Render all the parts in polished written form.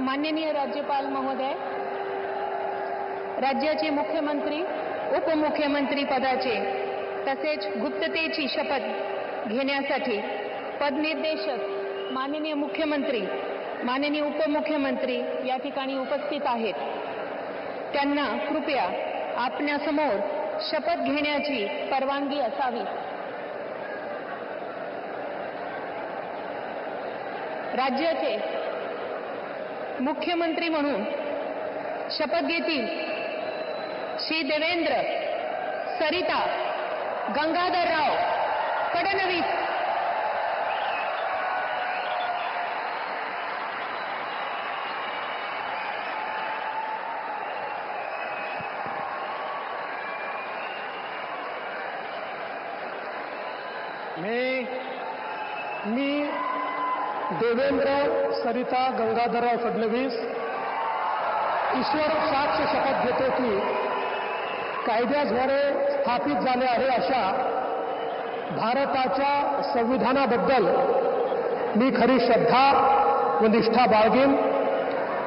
माननीय राज्यपाल महोदय, राज्याचे मुख्यमंत्री उपमुख्यमंत्री पदाचे तसेच गुप्ततेची शपथ घेण्यासाठी पदनिर्देशक माननीय मुख्यमंत्री माननीय उपमुख्यमंत्री या ठिकाणी उपस्थित आहेत। त्यांना कृपया आपल्यासमोर शपथ घेण्याची परवानगी असावी। राज्याचे मुख्यमंत्री म्हणून शपथ घेतील श्री देवेंद्र सरिता गंगाधरराव फडणवीस। मी देवेंद्र सरिता गंगाधरराव फडणवीस ईश्वर साक्ष शपथ घेतो की कायद्याद्वारे स्थापित झाले आहे अशा भारताच्या संविधानाबद्दल मी खरी श्रद्धा व निष्ठा बाळगेन।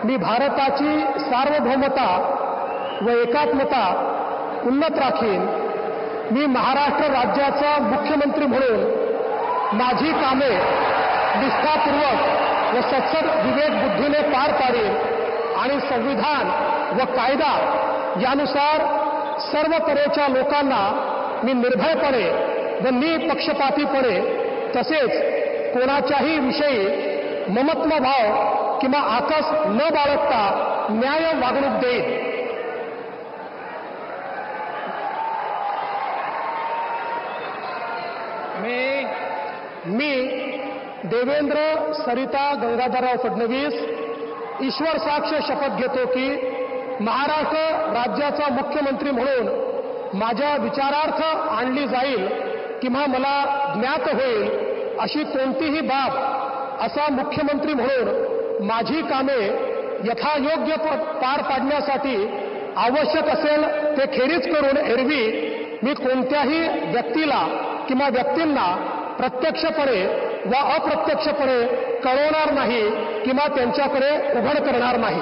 मी भारताची सार्वभौमता व एकात्मता उन्नत राखीन। मी महाराष्ट्र राज्याचा मुख्यमंत्री म्हणून माझी कामे निष्ठापूर्वक व सत्सद विवेक बुद्धीने पार पाडेल आणि संविधान व कायदा यानुसार सर्व तऱ्हेच्या लोकांना मी निर्भयपणे व निपक्षपातीपणे तसेच कोणाच्याही विषयी ममत्वभाव किंवा आकस न बाळगता न्याय वागणूक देईल। मी देवेंद्र सरिता गंगाधरराव फडणवीस ईश्वर साक्ष शपथ घेतो की महाराष्ट्र राज्याचा मुख्यमंत्री म्हणून माझ्या विचारार्थ आणली जाईल किंवा मला ज्ञात होईल अशी कोणतीही बाब असा मुख्यमंत्री म्हणून माझी कामे यथायोग्य पार पाडण्यासाठी आवश्यक असेल ते खेरीज करून एरवी मी कोणत्याही व्यक्तीला किंवा व्यक्तींना प्रत्यक्षपणे व अप्रत्यक्षपणे कळवणार नाही किंवा त्यांच्याकडे उघड करणार नाही।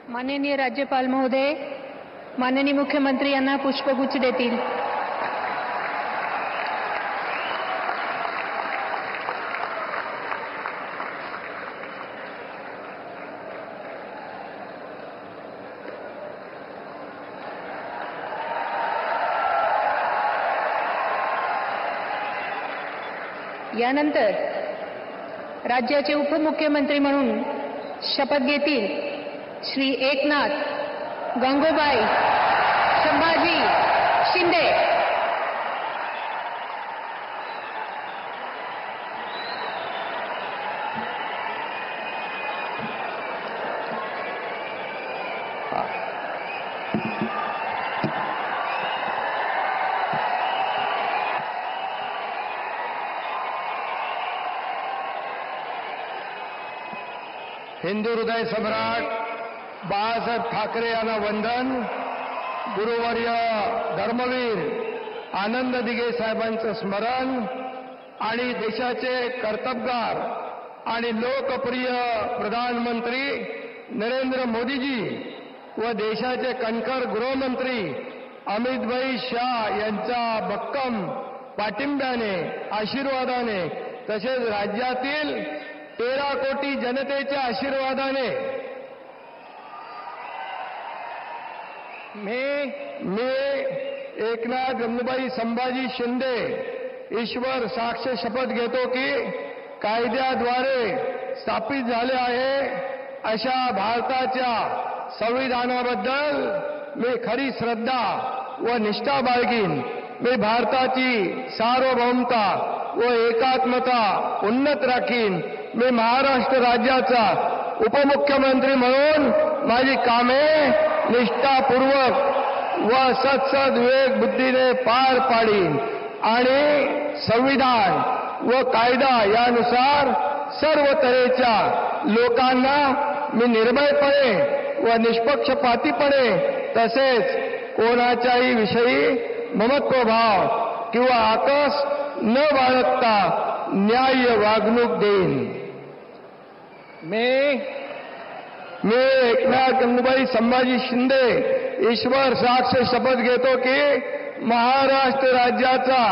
माननीय राज्यपाल महोदय, माननीय मुख्यमंत्री यांना पुष्पगुच्छ देतील। यानंतर राज्याचे उपमुख्यमंत्री म्हणून शपथ घेतील श्री एकनाथ गंगूबाई संभाजी शिंदे। हिंदू हृदय सम्राट बाळासाहेब ठाकरे यांना वंदन. गुरुवर्य धर्मवीर आनंद दिघे साहेबांचं स्मरण आणि देशाचे कर्तबगार आणि लोकप्रिय प्रधानमंत्री नरेंद्र मोदीजी व देशाचे कणखर गृहमंत्री अमितभाई शाह यांच्या भक्कम पाठिंब्याने, आशीर्वादाने तसेच राज्यातील 13 कोटी जनतेच्या आशीर्वादाने मी एकनाथ गंगूबाई संभाजी शिंदे ईश्वर साक्ष शपथ घेतो की कायद्याद्वारे स्थापित झाले आहे अशा भारताच्या संविधानाबद्दल मी खरी श्रद्धा व निष्ठा बाळगीन. मी भारताची सार्वभौमता व एकात्मता उन्नत राखीन. मी महाराष्ट्र राज्याचा उपमुख्यमंत्री म्हणून माझी कामे निष्ठापूर्वक व सत्सद विवेक बुद्धीने पार पाडीन आणि संविधान व कायदा यानुसार सर्व तऱ्हेच्या लोकांना मी निर्भयपणे व निष्पक्षपातीपणे तसेच कोणाच्याही विषयी ममत्वभाव किंवा आकस न बाळगता न्याय्य वागणूक देईन. मी एकनाथ गंगूबाई संभाजी शिंदे ईश्वर साक्ष शपथ घेतो की महाराष्ट्र राज्याचा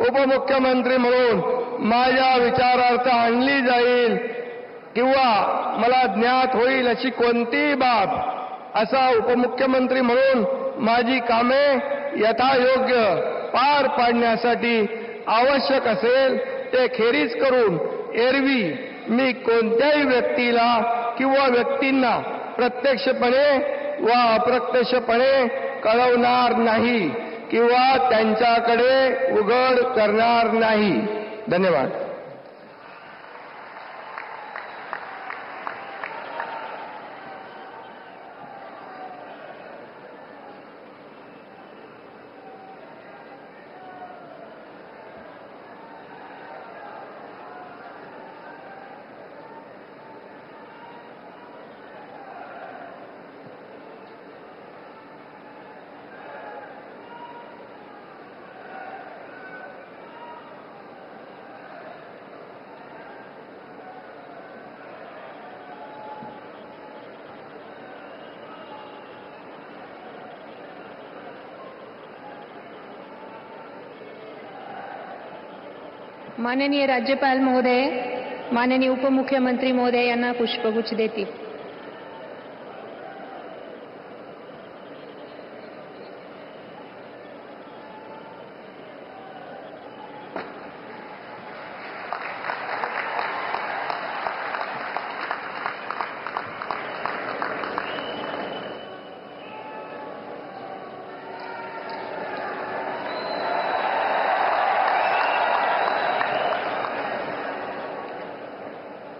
उपमुख्यमंत्री म्हणून माझ्या विचारार्थ आणली जाईल किंवा मला ज्ञात होईल अशी कोणतीही बाब असा उपमुख्यमंत्री म्हणून माझी कामे यथायोग्य पार पाडण्यासाठी आवश्यक असेल ते खेरीज करून एरवी मी कोणत्याही व्यक्तीला किंवा व्यक्तींना प्रत्यक्षपणे व अप्रत्यक्षपणे कळवणार नाही किंवा त्यांच्याकडे उघड करणार नाही. धन्यवाद. माननीय राज्यपाल महोदय, माननीय उपमुख्यमंत्री महोदय यांना पुष्पगुच्छ देतील.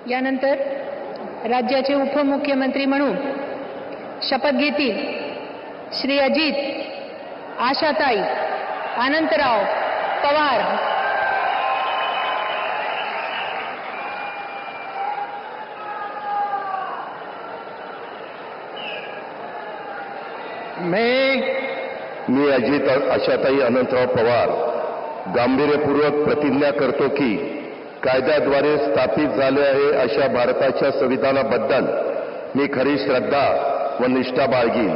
यानंतर राज्याचे उपमुख्यमंत्री म्हणून शपथ घेतील श्री अजित आशाताई अनंतराव पवार. मी अजित आशाताई अनंतराव पवार गांभीर्यपूर्वक प्रतिज्ञा करतो की कायद्याद्वारे स्थापित झाले आहे अशा भारताच्या संविधानाबद्दल मी खरी श्रद्धा व निष्ठा बाळगीन.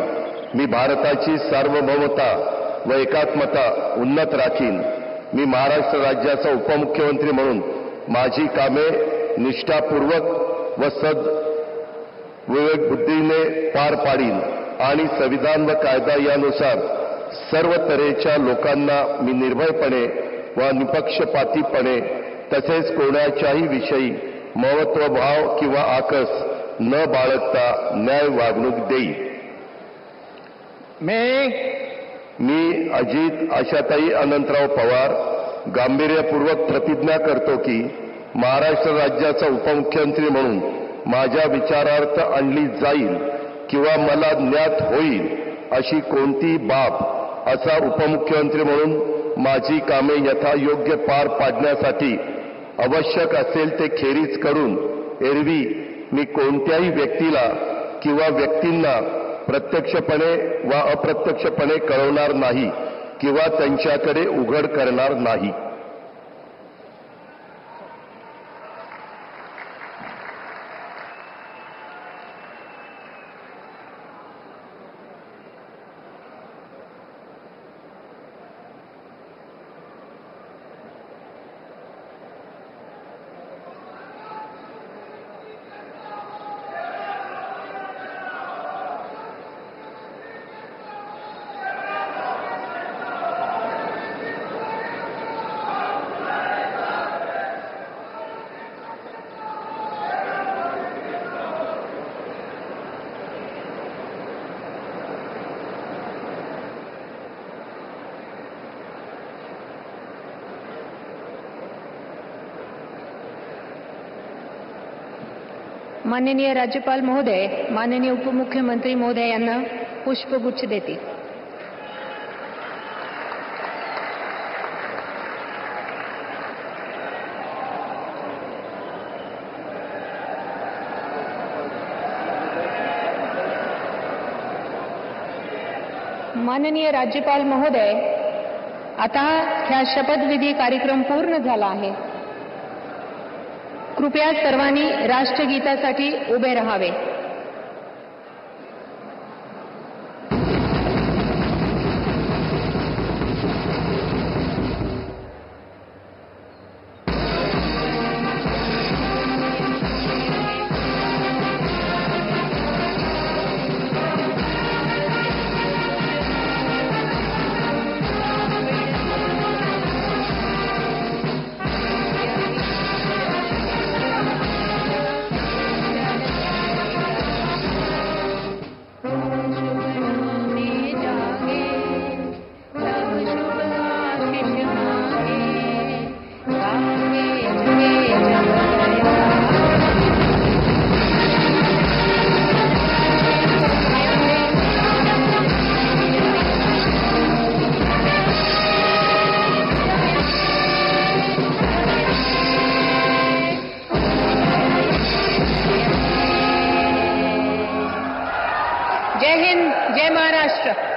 मी भारताची सार्वभौमता व एकात्मता उन्नत राखीन. मी महाराष्ट्र राज्याचा उपमुख्यमंत्री म्हणून माझी कामे निष्ठापूर्वक व सद विवेक बुद्धीने पार पाडीन आणि संविधान व कायदा यानुसार सर्व तऱ्हेच्या लोकांना मी निर्भयपणे व निपक्षपातीपणे तसेच कोणाच्याही विषयी महत्वभाव किंवा आकस न बाळगता न्याय वागणूक देईल. मी अजित आशाताई अनंतराव पवार गांभीर्यपूर्वक प्रतिज्ञा करतो की महाराष्ट्र राज्याचा उपमुख्यमंत्री म्हणून माझ्या विचारार्थ आणली जाईल किंवा मला ज्ञात होईल अशी कोणतीही बाब असा उपमुख्यमंत्री म्हणून माझी कामे यथायोग्य पार पाडण्यासाठी आवश्यक असेल ते खेरीज करून एरवी मी कोणत्याही व्यक्तीला किंवा व्यक्तींना प्रत्यक्षपणे वा अप्रत्यक्षपणे कळवणार नाही किंवा त्यांच्याकडे उघड करणार नाही. माननीय राज्यपाल महोदय, माननीय उपमुख्यमंत्री महोदय यांना पुष्पगुच्छ देतील. माननीय राज्यपाल महोदय, आता हा शपथविधी कार्यक्रम पूर्ण झाला आहे. कृपया सर्वांनी राष्ट्रगीतासाठी उभे राहावे. जय हिंद, जय महाराष्ट्र.